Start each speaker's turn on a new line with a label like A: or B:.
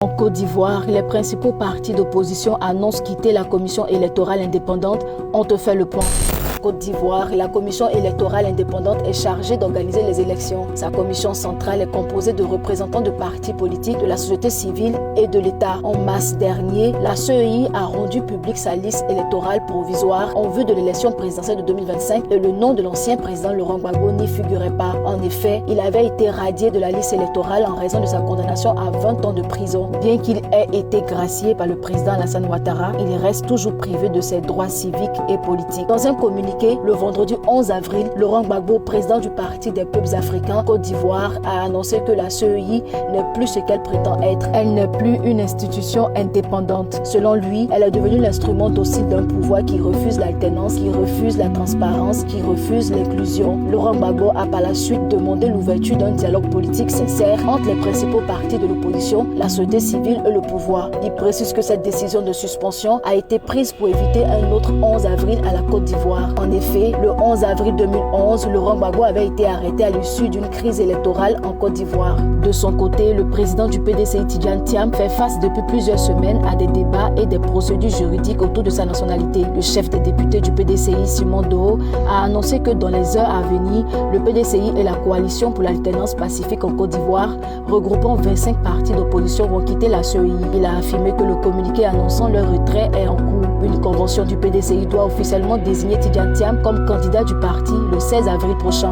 A: En Côte d'Ivoire, les principaux partis d'opposition annoncent quitter la commission électorale indépendante. On te fait le point. En Côte d'Ivoire, la commission électorale indépendante est chargée d'organiser les élections. Sa commission centrale est composée de représentants de partis politiques, de la société civile et de l'État. En mars dernier, la CEI a rendu publique sa liste électorale provisoire en vue de l'élection présidentielle de 2025 et le nom de l'ancien président Laurent Gbagbo n'y figurait pas. En effet, il avait été radié de la liste électorale en raison de sa condamnation à 20 ans de prison. Bien qu'il ait été gracié par le président Alassane Ouattara, il reste toujours privé de ses droits civiques et politiques. Dans un communiqué, le vendredi 11 avril, Laurent Gbagbo, président du Parti des peuples africains Côte d'Ivoire, a annoncé que la CEI n'est plus ce qu'elle prétend être. Elle n'est plus une institution indépendante. Selon lui, elle est devenue l'instrument docile d'un pouvoir qui refuse l'alternance, qui refuse la transparence, qui refuse l'inclusion. Laurent Gbagbo a par la suite demandé l'ouverture d'un dialogue politique sincère entre les principaux partis de l'opposition, la société civile et le pouvoir. Il précise que cette décision de suspension a été prise pour éviter un autre 11 avril à la Côte d'Ivoire. En effet, le 11 avril 2011, Laurent Gbagbo avait été arrêté à l'issue d'une crise électorale en Côte d'Ivoire. De son côté, le président du PDCI Tidjane Thiam fait face depuis plusieurs semaines à des débats et des procédures juridiques autour de sa nationalité. Le chef des députés du PDCI, Simon Doho, a annoncé que dans les heures à venir, le PDCI et la coalition pour l'alternance pacifique en Côte d'Ivoire, regroupant 25 partis d'opposition, vont quitter la CEI. Il a affirmé que le communiqué annonçant leur retrait est en cours. Une convention du PDCI doit officiellement désigner Tidjane Thiam comme candidat du parti le 16 avril prochain.